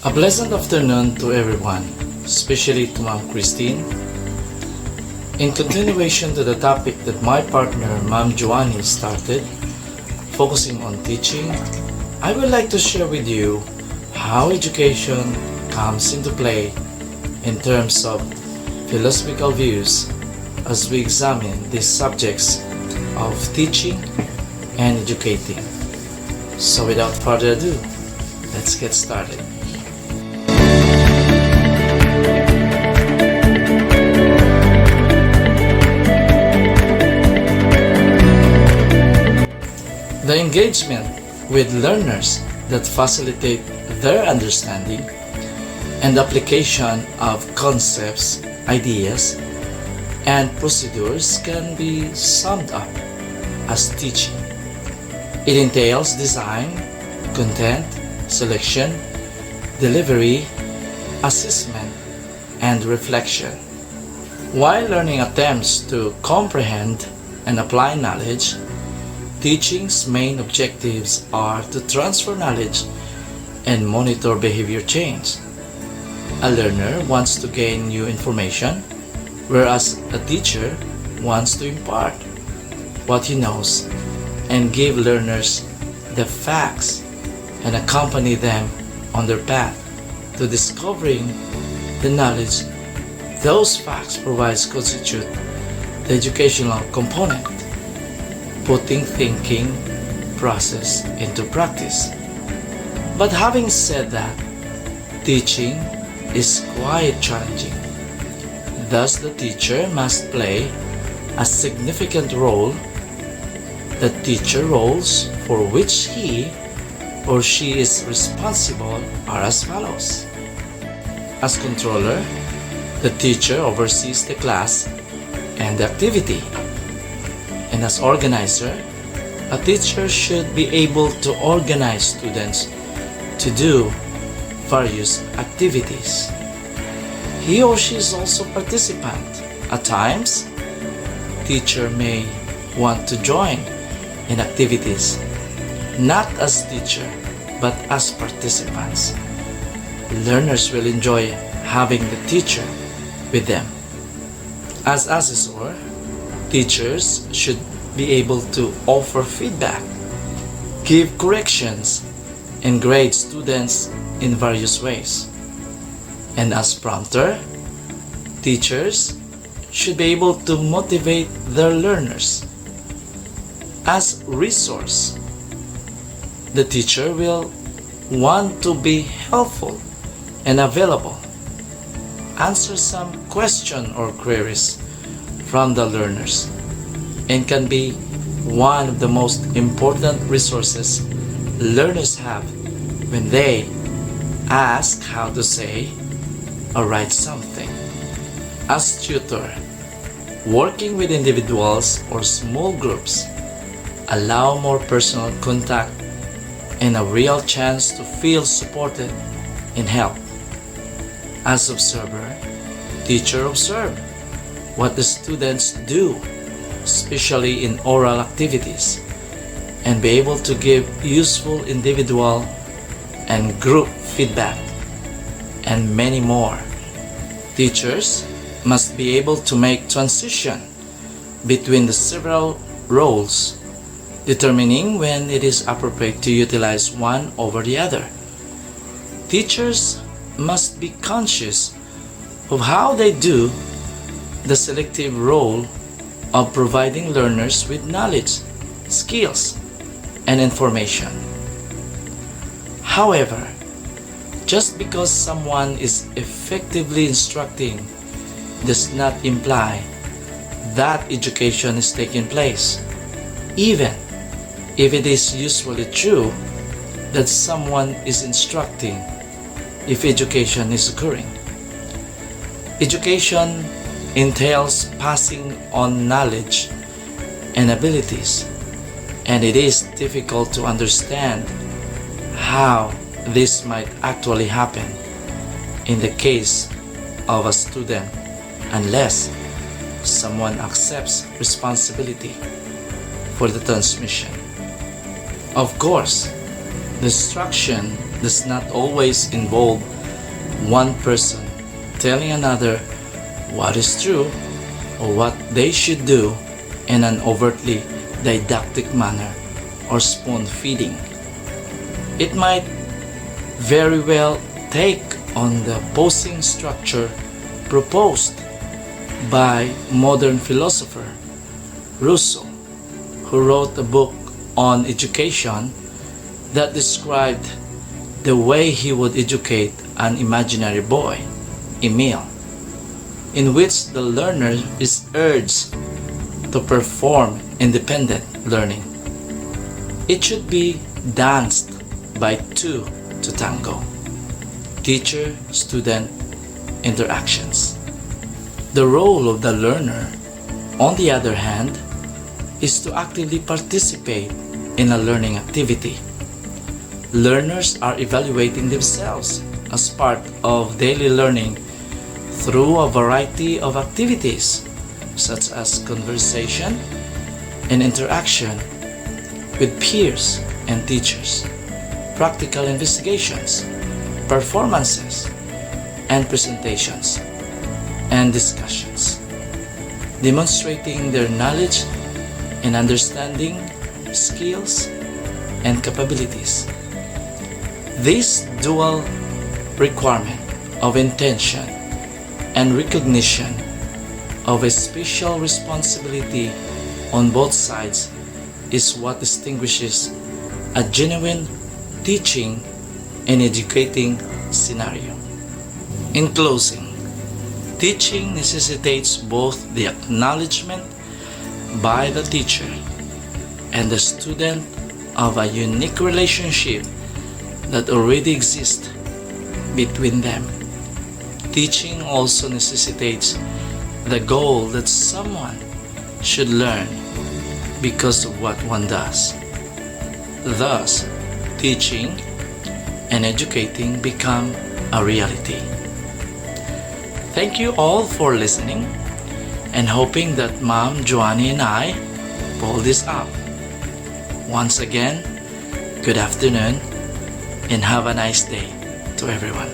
A pleasant afternoon to everyone, especially to Ma'am Christine. In continuation to the topic that my partner Ma'am Joannie started, focusing on teaching, I would like to share with you how education comes into play in terms of philosophical views as we examine these subjects of teaching and educating. So without further ado, let's get started. The engagement with learners that facilitate their understanding and application of concepts, ideas, and procedures can be summed up as teaching. It entails design, content, selection, delivery, assessment, and reflection. While learning attempts to comprehend and apply knowledge, teaching's main objectives are to transfer knowledge and monitor behavior change. A learner wants to gain new information, whereas a teacher wants to impart what he knows and give learners the facts and accompany them on their path to discovering the knowledge those facts constitute the educational component, putting thinking process into practice. But having said that, teaching is quite challenging. Thus, the teacher must play a significant role. The teacher roles for which he or she is responsible are as follows. As controller, the teacher oversees the class and the activity. And as organizer, a teacher should be able to organize students to do various activities. He or she is also participant. At times, teacher may want to join in activities, not as teacher, but as participants. Learners will enjoy having the teacher with them. As assessor, teachers should be able to offer feedback, give corrections, and grade students in various ways. And as prompter, teachers should be able to motivate their learners. As resource, the teacher will want to be helpful and available, answer some question or queries from the learners, and can be one of the most important resources learners have when they ask how to say or write something. As tutor, working with individuals or small groups allow more personal contact and a real chance to feel supported and helped. As observer, teacher observe what the students do, especially in oral activities, and be able to give useful individual and group feedback, and many more. Teachers must be able to make transition between the several roles, determining when it is appropriate to utilize one over the other. Teachers must be conscious of how they do the selective role of providing learners with knowledge, skills, and information. However, just because someone is effectively instructing does not imply that education is taking place, even if it is usually true that someone is instructing if education is occurring. Education entails passing on knowledge and abilities, and it is difficult to understand how this might actually happen in the case of a student unless someone accepts responsibility for the transmission. Of course, the instruction does not always involve one person telling another what is true or what they should do in an overtly didactic manner or spoon feeding. It might very well take on the opposing structure proposed by modern philosopher Rousseau, who wrote a book on education that described the way he would educate an imaginary boy, Emile, in which the learner is urged to perform independent learning. It should be danced by two to tango, teacher-student interactions. The role of the learner, on the other hand, is to actively participate in a learning activity. Learners are evaluating themselves as part of daily learning through a variety of activities such as conversation and interaction with peers and teachers, practical investigations, performances, and presentations and discussions, demonstrating their knowledge and understanding, skills, and capabilities. This dual requirement of intention and recognition of a special responsibility on both sides is what distinguishes a genuine teaching and educating scenario. In closing, teaching necessitates both the acknowledgement by the teacher and the student of a unique relationship that already exists between them. Teaching also necessitates the goal that someone should learn because of what one does. Thus, teaching and educating become a reality. Thank you all for listening and hoping that Mom Joannie and I pull this up. Once again, good afternoon and have a nice day to everyone.